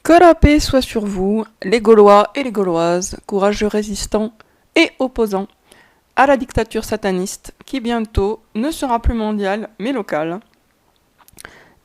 Que la paix soit sur vous, les Gaulois et les Gauloises, courageux résistants et opposants à la dictature sataniste qui bientôt ne sera plus mondiale mais locale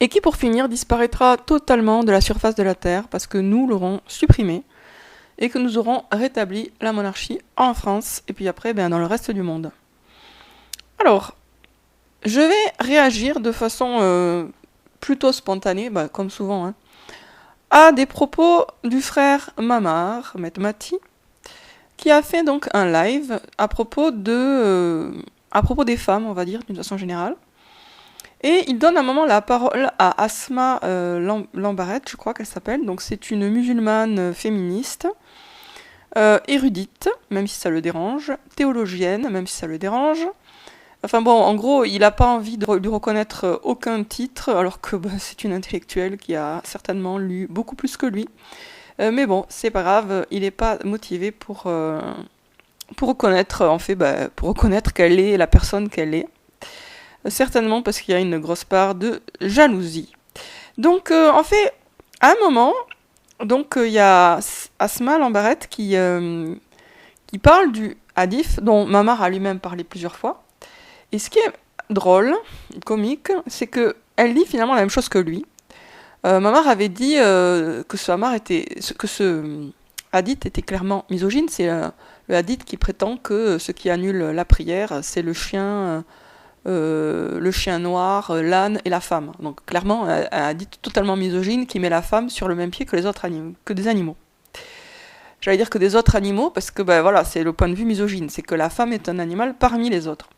et qui pour finir disparaîtra totalement de la surface de la Terre parce que nous l'aurons supprimée et que nous aurons rétabli la monarchie en France et puis après dans le reste du monde. Alors, je vais réagir de façon plutôt spontanée, comme souvent, à des propos du frère Mamar, Maître Mati, qui a fait donc un live à propos des femmes, on va dire, d'une façon générale. Et il donne à un moment la parole à Asma Lambaret, je crois qu'elle s'appelle. Donc c'est une musulmane féministe, érudite, même si ça le dérange, théologienne, même si ça le dérange. Enfin bon, en gros, il n'a pas envie de lui reconnaître aucun titre, alors que c'est une intellectuelle qui a certainement lu beaucoup plus que lui. Mais bon, c'est pas grave, il n'est pas motivé pour reconnaître, pour reconnaître qu'elle est la personne qu'elle est. Certainement parce qu'il y a une grosse part de jalousie. Donc, en fait, à un moment, il y a Asma Lambaret qui parle du hadith, dont Mamar a lui-même parlé plusieurs fois. Et ce qui est drôle, comique, c'est qu'elle dit finalement la même chose que lui. Mamar avait dit que ce hadith était clairement misogyne. C'est le hadith qui prétend que ce qui annule la prière, c'est le chien noir, l'âne et la femme. Donc clairement, un hadith totalement misogyne qui met la femme sur le même pied que les autres animaux, que des animaux. J'allais dire que des autres animaux parce que voilà, c'est le point de vue misogyne, c'est que la femme est un animal parmi les autres.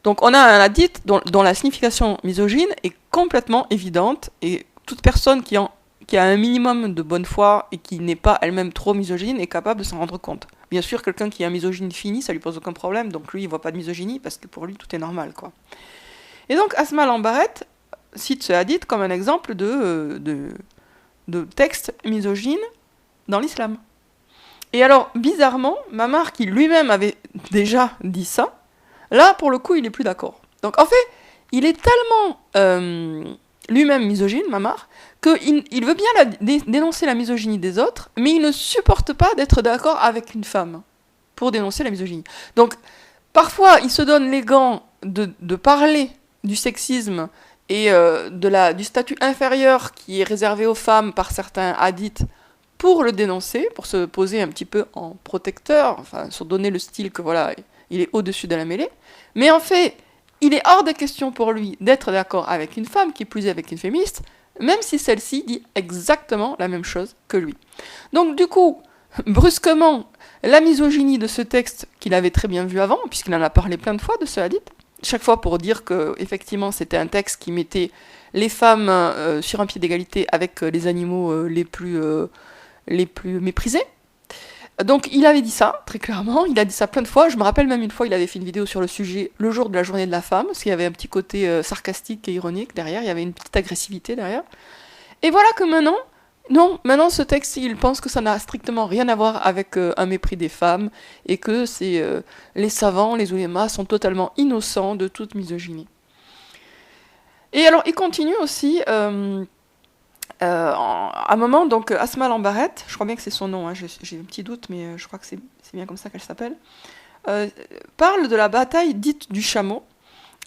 Donc on a un hadith dont la signification misogyne est complètement évidente et toute personne qui a un minimum de bonne foi et qui n'est pas elle-même trop misogyne est capable de s'en rendre compte. Bien sûr, quelqu'un qui a un misogyne fini, ça lui pose aucun problème, donc lui il voit pas de misogynie parce que pour lui tout est normal, quoi. Et donc Asma Lambaret cite ce hadith comme un exemple de texte misogyne dans l'islam. Et alors, bizarrement, Mamar, qui lui-même avait déjà dit ça, là, pour le coup, il est plus d'accord. Donc, en fait, il est tellement lui-même misogyne, Mamar, qu'il veut bien dénoncer la misogynie des autres, mais il ne supporte pas d'être d'accord avec une femme pour dénoncer la misogynie. Donc, parfois, il se donne les gants de parler du sexisme et du statut inférieur qui est réservé aux femmes par certains hadiths pour le dénoncer, pour se poser un petit peu en protecteur, enfin, se donner le style que voilà, il est au-dessus de la mêlée. Mais en fait, il est hors de question pour lui d'être d'accord avec une femme, qui plus est avec une féministe, même si celle-ci dit exactement la même chose que lui. Donc du coup, brusquement, la misogynie de ce texte qu'il avait très bien vu avant, puisqu'il en a parlé plein de fois de ce hadith, chaque fois pour dire que effectivement c'était un texte qui mettait les femmes sur un pied d'égalité avec les animaux les plus méprisés. Donc il avait dit ça, très clairement, il a dit ça plein de fois. Je me rappelle même une fois, il avait fait une vidéo sur le sujet le jour de la journée de la femme, parce qu'il y avait un petit côté sarcastique et ironique derrière, il y avait une petite agressivité derrière. Et voilà que maintenant ce texte, il pense que ça n'a strictement rien à voir avec un mépris des femmes, et que les savants, les oulémas, sont totalement innocents de toute misogynie. Et alors il continue aussi... à un moment, donc Asma Lambaret, je crois bien que c'est son nom, j'ai un petit doute, mais je crois que c'est bien comme ça qu'elle s'appelle, parle de la bataille dite du chameau,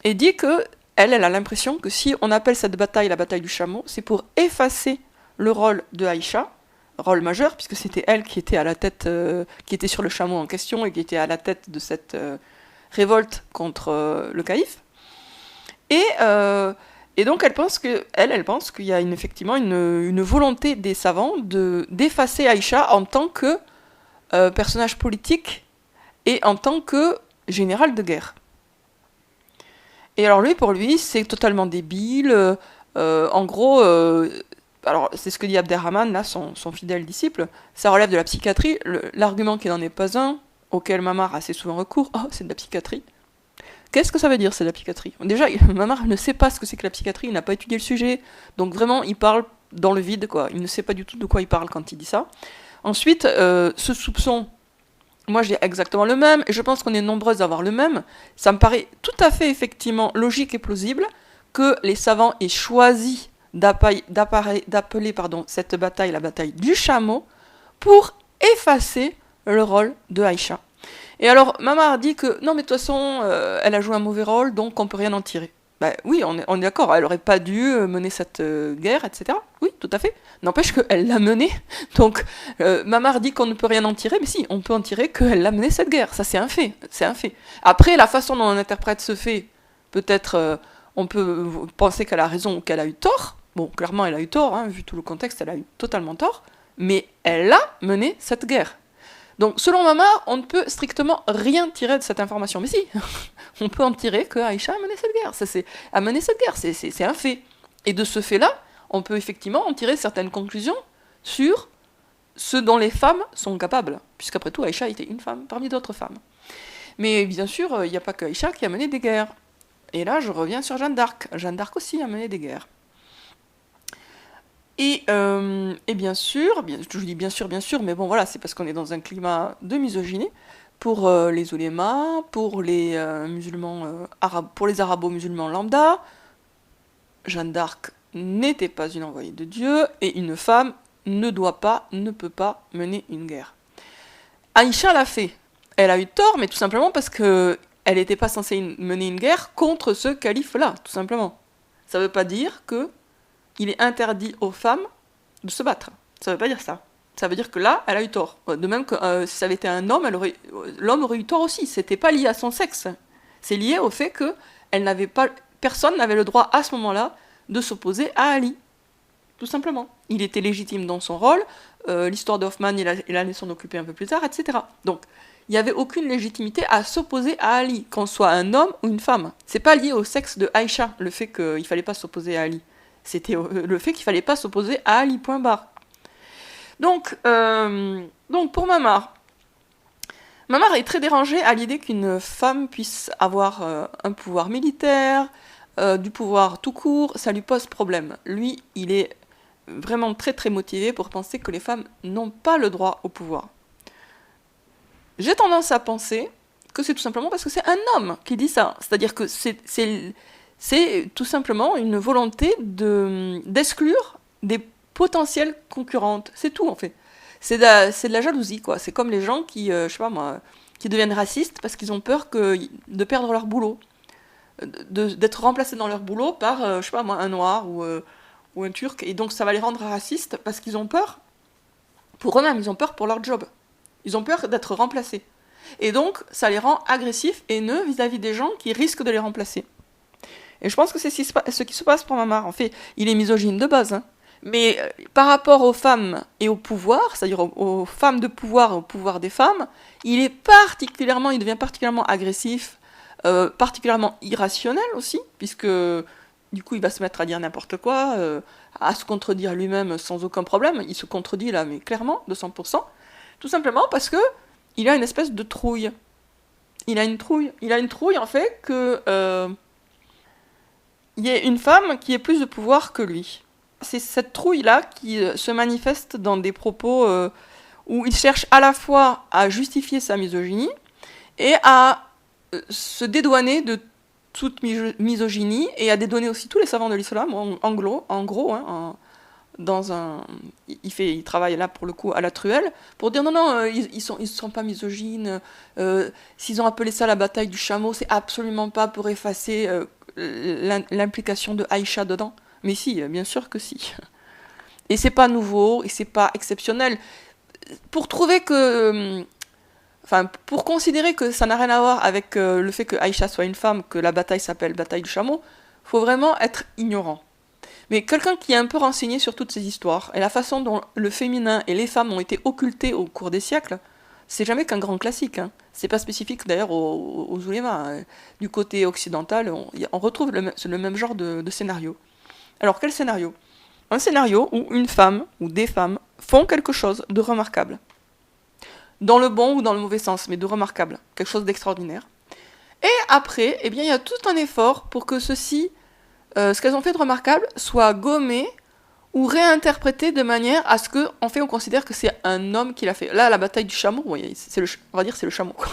et dit que elle a l'impression que si on appelle cette bataille la bataille du chameau, c'est pour effacer le rôle de Aïcha, rôle majeur, puisque c'était elle qui était à la tête, qui était sur le chameau en question, et qui était à la tête de cette révolte contre le calife. Et donc elle pense qu'il y a effectivement une volonté des savants d'effacer Aïcha en tant que personnage politique et en tant que général de guerre. Et alors pour lui, c'est totalement débile. En gros, alors c'est ce que dit Abderrahman, là, son fidèle disciple, ça relève de la psychiatrie. L'argument qui n'en est pas un, auquel Mamar a assez souvent recours, c'est de la psychiatrie. Qu'est-ce que ça veut dire, c'est de la psychiatrie ? Déjà, Mamar ne sait pas ce que c'est que la psychiatrie, il n'a pas étudié le sujet, donc vraiment, il parle dans le vide, quoi. Il ne sait pas du tout de quoi il parle quand il dit ça. Ensuite, ce soupçon, moi j'ai exactement le même, et je pense qu'on est nombreuses à avoir le même. Ça me paraît tout à fait, effectivement, logique et plausible que les savants aient choisi d'appeler cette bataille la bataille du chameau pour effacer le rôle de Aïcha. Et alors, Mamar dit que non, mais de toute façon, elle a joué un mauvais rôle, donc on peut rien en tirer. Bah oui, on est d'accord, elle aurait pas dû mener cette guerre, etc. Oui, tout à fait. N'empêche qu'elle l'a menée. Donc, Mamar dit qu'on ne peut rien en tirer, mais si, on peut en tirer qu'elle l'a menée cette guerre. Ça, c'est un fait. C'est un fait. Après, la façon dont on interprète ce fait, peut-être, on peut penser qu'elle a raison ou qu'elle a eu tort. Bon, clairement, elle a eu tort, hein, vu tout le contexte, elle a eu totalement tort. Mais elle a mené cette guerre. Donc, selon Mamar, on ne peut strictement rien tirer de cette information. Mais si, on peut en tirer que Aïcha a mené cette guerre. C'est un fait. Et de ce fait-là, on peut effectivement en tirer certaines conclusions sur ce dont les femmes sont capables. Puisqu'après tout, Aïcha était une femme parmi d'autres femmes. Mais bien sûr, il n'y a pas qu'Aïcha qui a mené des guerres. Et là, je reviens sur Jeanne d'Arc. Jeanne d'Arc aussi a mené des guerres. Et bien sûr, je dis bien sûr, mais bon voilà, c'est parce qu'on est dans un climat de misogynie pour les oulémas, pour les musulmans arabes, pour les arabo-musulmans lambda. Jeanne d'Arc n'était pas une envoyée de Dieu et une femme ne peut pas mener une guerre. Aïcha l'a fait. Elle a eu tort, mais tout simplement parce que elle n'était pas censée mener une guerre contre ce calife-là, tout simplement. Ça ne veut pas dire que il est interdit aux femmes de se battre. Ça ne veut pas dire ça. Ça veut dire que là, elle a eu tort. De même que si ça avait été un homme, l'homme aurait eu tort aussi. C'était pas lié à son sexe. C'est lié au fait que personne n'avait le droit à ce moment-là de s'opposer à Ali. Tout simplement. Il était légitime dans son rôle. L'histoire d'Hoffman, il allait s'en occuper un peu plus tard, etc. Donc, il n'y avait aucune légitimité à s'opposer à Ali, qu'on soit un homme ou une femme. C'est pas lié au sexe de Aïcha, le fait qu'il fallait pas s'opposer à Ali. C'était le fait qu'il fallait pas s'opposer à Ali, point barre. Donc pour Mamar est très dérangée à l'idée qu'une femme puisse avoir un pouvoir militaire, du pouvoir tout court, ça lui pose problème. Lui, il est vraiment très très motivé pour penser que les femmes n'ont pas le droit au pouvoir. J'ai tendance à penser que c'est tout simplement parce que c'est un homme qui dit ça. C'est-à-dire que c'est tout simplement une volonté d'exclure des potentielles concurrentes. C'est tout, en fait. C'est de la jalousie, quoi. C'est comme les gens qui, je sais pas moi, qui deviennent racistes parce qu'ils ont peur de perdre leur boulot. D'être remplacés dans leur boulot par, je sais pas moi, un noir ou un turc. Et donc ça va les rendre racistes parce qu'ils ont peur pour eux-mêmes, ils ont peur pour leur job. Ils ont peur d'être remplacés. Et donc, ça les rend agressifs et haineux vis-à-vis des gens qui risquent de les remplacer. Et je pense que c'est ce qui se passe pour Mamar. En fait, il est misogyne de base. Hein. Mais par rapport aux femmes et au pouvoir, c'est-à-dire aux femmes de pouvoir et au pouvoir des femmes, il devient particulièrement agressif, particulièrement irrationnel aussi, puisque du coup il va se mettre à dire n'importe quoi, à se contredire lui-même sans aucun problème. Il se contredit là, mais clairement, de 100%. Tout simplement parce que il a une espèce de trouille. Il a une trouille en fait que il y ait une femme qui ait plus de pouvoir que lui. C'est cette trouille-là qui se manifeste dans des propos où il cherche à la fois à justifier sa misogynie et à se dédouaner de toute misogynie et à dédouaner aussi tous les savants de l'islam, en gros, hein, il travaille là pour le coup à la truelle pour dire non, ils sont pas misogynes, s'ils ont appelé ça la bataille du chameau, c'est absolument pas pour effacer l'implication de Aïcha dedans. Mais si, bien sûr que si. Et c'est pas nouveau, et c'est pas exceptionnel. Pour considérer que ça n'a rien à voir avec le fait que Aïcha soit une femme, que la bataille s'appelle bataille du chameau, faut vraiment être ignorant. Mais quelqu'un qui est un peu renseigné sur toutes ces histoires, et la façon dont le féminin et les femmes ont été occultés au cours des siècles, c'est jamais qu'un grand classique. Hein. C'est pas spécifique d'ailleurs aux oulémas. Hein. Du côté occidental, on retrouve le même genre de scénario. Alors quel scénario ? Un scénario où une femme ou des femmes font quelque chose de remarquable. Dans le bon ou dans le mauvais sens, mais de remarquable. Quelque chose d'extraordinaire. Et après, il y a tout un effort pour que ce qu'elles ont fait de remarquable, soit gommé ou réinterprété de manière à ce on considère que c'est un homme qui l'a fait. Là, la bataille du chameau, on va dire c'est le chameau, quoi.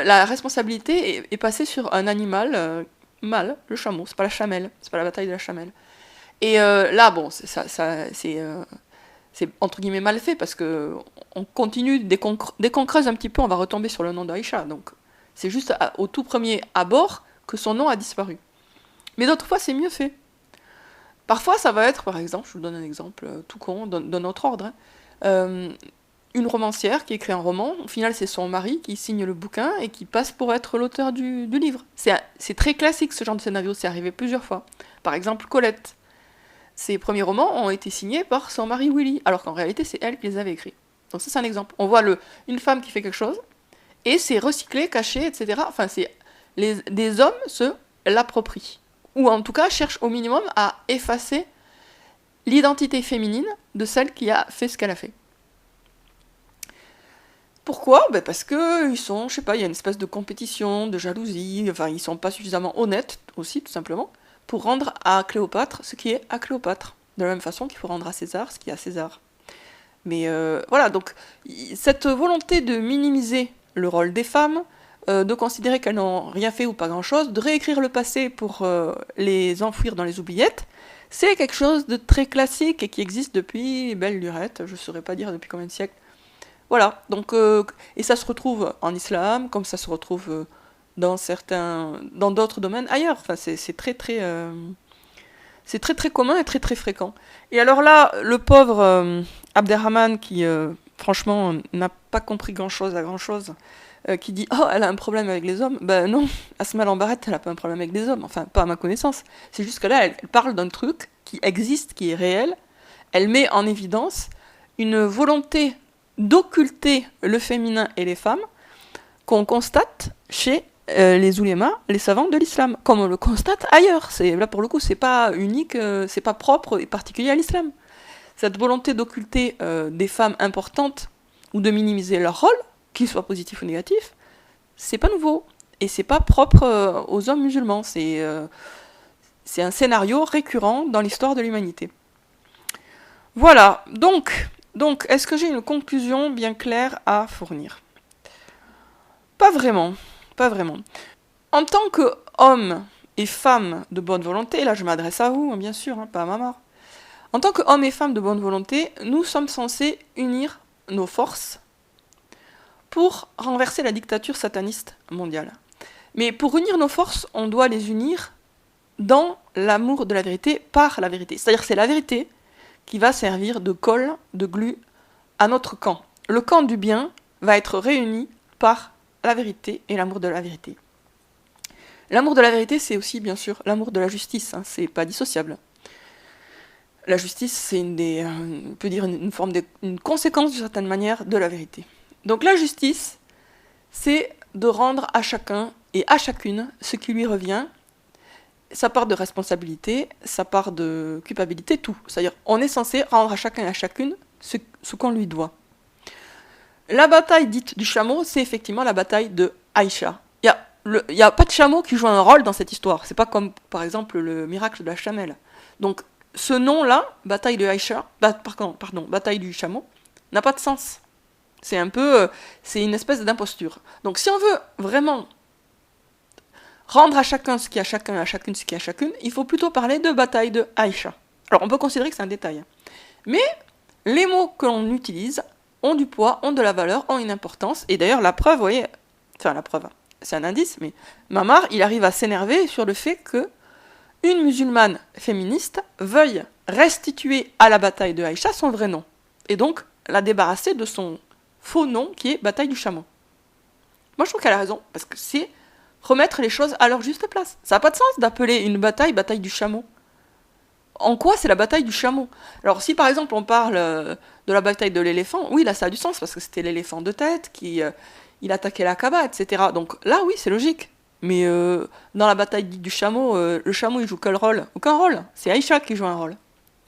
La responsabilité est passée sur un animal mâle, le chameau, c'est pas la chamelle, c'est pas la bataille de la chamelle. Et là, bon, c'est entre guillemets mal fait parce que on continue, dès qu'on creuse un petit peu, on va retomber sur le nom d'Aïcha. Donc c'est juste au tout premier abord que son nom a disparu. Mais d'autres fois, c'est mieux fait. Parfois, ça va être, par exemple, je vous donne un exemple tout con, d'un autre ordre, hein. Euh, une romancière qui écrit un roman, au final c'est son mari qui signe le bouquin et qui passe pour être l'auteur du livre. C'est très classique ce genre de scénario, c'est arrivé plusieurs fois. Par exemple, Colette. Ses premiers romans ont été signés par son mari Willy, alors qu'en réalité c'est elle qui les avait écrits. Donc ça c'est un exemple. On voit une femme qui fait quelque chose, et c'est recyclé, caché, etc. Enfin, des hommes se l'approprient. Ou en tout cas cherchent au minimum à effacer l'identité féminine de celle qui a fait ce qu'elle a fait. Pourquoi ? Parce que ils sont, je sais pas, il y a une espèce de compétition, de jalousie, enfin ils sont pas suffisamment honnêtes aussi, tout simplement, pour rendre à Cléopâtre ce qui est à Cléopâtre. De la même façon qu'il faut rendre à César ce qui est à César. Mais voilà, donc cette volonté de minimiser le rôle des femmes, de considérer qu'elles n'ont rien fait ou pas grand-chose, de réécrire le passé pour les enfouir dans les oubliettes, c'est quelque chose de très classique et qui existe depuis belle lurette, je ne saurais pas dire depuis combien de siècles. Voilà, donc, et ça se retrouve en islam, comme ça se retrouve dans d'autres domaines ailleurs. Enfin, c'est très très commun et très très fréquent. Et alors là, le pauvre Abderrahman qui, franchement, n'a pas compris grand-chose à grand-chose, qui dit « Oh, elle a un problème avec les hommes », ben non, Asma Lambaret, elle n'a pas un problème avec les hommes, enfin, pas à ma connaissance. C'est juste que là, elle parle d'un truc qui existe, qui est réel, elle met en évidence une volonté d'occulter le féminin et les femmes qu'on constate chez les oulémas, les savants de l'islam, comme on le constate ailleurs. Là, pour le coup, c'est pas unique, c'est pas propre et particulier à l'islam. Cette volonté d'occulter des femmes importantes ou de minimiser leur rôle, qu'il soit positif ou négatif, c'est pas nouveau. Et c'est pas propre aux hommes musulmans. C'est un scénario récurrent dans l'histoire de l'humanité. Voilà, donc est-ce que j'ai une conclusion bien claire à fournir ? Pas vraiment, pas vraiment. En tant qu'homme et femme de bonne volonté, là je m'adresse à vous, bien sûr, pas à ma mort. En tant qu'hommes et femmes de bonne volonté, nous sommes censés unir nos forces pour renverser la dictature sataniste mondiale. Mais pour unir nos forces, on doit les unir dans l'amour de la vérité, par la vérité. C'est-à-dire que c'est la vérité qui va servir de colle, de glu à notre camp. Le camp du bien va être réuni par la vérité et l'amour de la vérité. L'amour de la vérité, c'est aussi, bien sûr, l'amour de la justice, c'est pas dissociable. La justice, c'est on peut dire une conséquence d'une certaine manière de la vérité. Donc la justice, c'est de rendre à chacun et à chacune ce qui lui revient, sa part de responsabilité, sa part de culpabilité, tout. C'est-à-dire, on est censé rendre à chacun et à chacune ce qu'on lui doit. La bataille dite du chameau, c'est effectivement la bataille de Aïcha. Il n'y a pas de chameau qui joue un rôle dans cette histoire. C'est pas comme, par exemple, le miracle de la chamelle. Donc, ce nom-là, bataille de Aïcha, bataille du chameau, n'a pas de sens. C'est c'est une espèce d'imposture. Donc, si on veut vraiment rendre à chacun ce qui est à chacun et à chacune ce qui est à chacune, il faut plutôt parler de bataille de Aïcha. Alors, on peut considérer que c'est un détail. Mais les mots que l'on utilise ont du poids, ont de la valeur, ont une importance. Et d'ailleurs, la preuve, vous voyez, la preuve, c'est un indice, mais Mamar, il arrive à s'énerver sur le fait que une musulmane féministe veuille restituer à la bataille de Aïcha son vrai nom. Et donc, la débarrasser de son faux nom qui est bataille du chameau. Moi, je trouve qu'elle a raison, parce que c'est remettre les choses à leur juste place. Ça n'a pas de sens d'appeler une bataille du chameau. En quoi c'est la bataille du chameau ? Alors si par exemple on parle de la bataille de l'éléphant, oui là ça a du sens parce que c'était l'éléphant de tête qui il attaquait la Kaaba, etc. Donc là oui c'est logique. Mais dans la bataille du chameau, le chameau il joue quel rôle ? Aucun rôle. C'est Aïcha qui joue un rôle.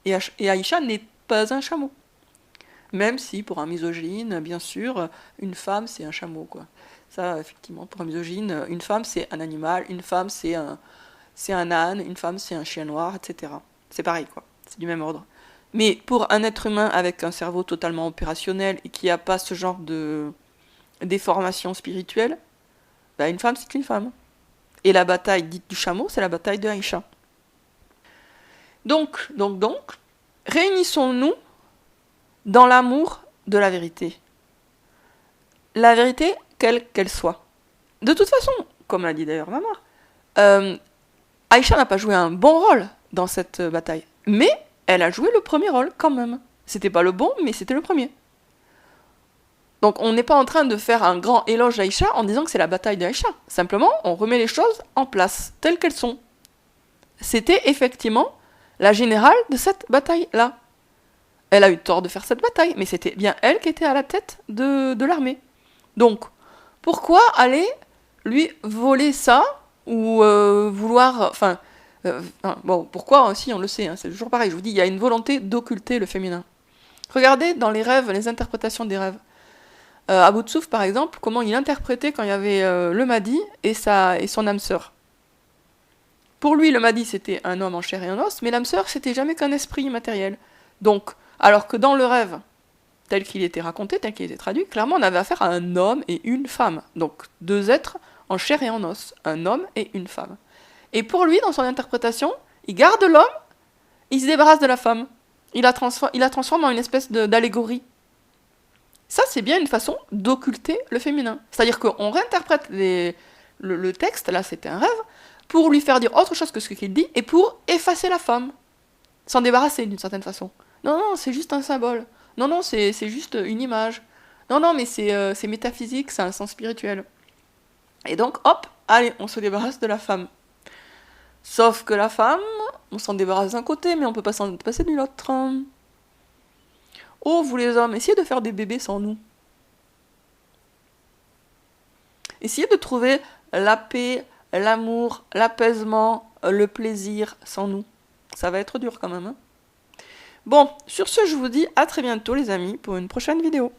Et Aïcha n'est pas un chameau. Même si pour un misogyne, bien sûr, une femme c'est un chameau quoi. Ça effectivement pour un misogyne, une femme c'est un animal, une femme c'est un âne, une femme c'est un chien noir, etc. C'est pareil, quoi. C'est du même ordre. Mais pour un être humain avec un cerveau totalement opérationnel et qui n'a pas ce genre de déformation spirituelle, une femme, c'est une femme. Et la bataille dite du chameau, c'est la bataille de Aïcha. Donc, réunissons-nous dans l'amour de la vérité. La vérité, quelle qu'elle soit. De toute façon, comme l'a dit d'ailleurs Mamar, Aïcha n'a pas joué un bon rôle dans cette bataille. Mais elle a joué le premier rôle quand même. C'était pas le bon, mais c'était le premier. Donc on n'est pas en train de faire un grand éloge d'Aïcha en disant que c'est la bataille d'Aïcha. Simplement, on remet les choses en place, telles qu'elles sont. C'était effectivement la générale de cette bataille-là. Elle a eu tort de faire cette bataille, mais c'était bien elle qui était à la tête de l'armée. Donc, pourquoi aller lui voler ça ou vouloir... bon, pourquoi aussi, on le sait, hein, c'est toujours pareil, je vous dis, il y a une volonté d'occulter le féminin. Regardez dans les rêves, les interprétations des rêves. Abu Tsouf, par exemple, comment il interprétait quand il y avait le Mahdi et son âme sœur. Pour lui, le Mahdi, c'était un homme en chair et en os, mais l'âme sœur, c'était jamais qu'un esprit immatériel. Donc, alors que dans le rêve, tel qu'il était raconté, tel qu'il était traduit, clairement, on avait affaire à un homme et une femme. Donc, deux êtres en chair et en os, un homme et une femme. Et pour lui, dans son interprétation, il garde l'homme, il se débarrasse de la femme. Il la transforme en une espèce d'allégorie. Ça, c'est bien une façon d'occulter le féminin. C'est-à-dire qu'on réinterprète le texte, là c'était un rêve, pour lui faire dire autre chose que ce qu'il dit, et pour effacer la femme. S'en débarrasser d'une certaine façon. Non, c'est juste un symbole. Non, c'est juste une image. Non, mais c'est métaphysique, c'est un sens spirituel. Et donc, hop, allez, on se débarrasse de la femme. Sauf que la femme, on s'en débarrasse d'un côté, mais on peut pas s'en passer de l'autre. Oh, vous les hommes, essayez de faire des bébés sans nous. Essayez de trouver la paix, l'amour, l'apaisement, le plaisir sans nous. Ça va être dur quand même. Bon, sur ce, je vous dis à très bientôt les amis pour une prochaine vidéo.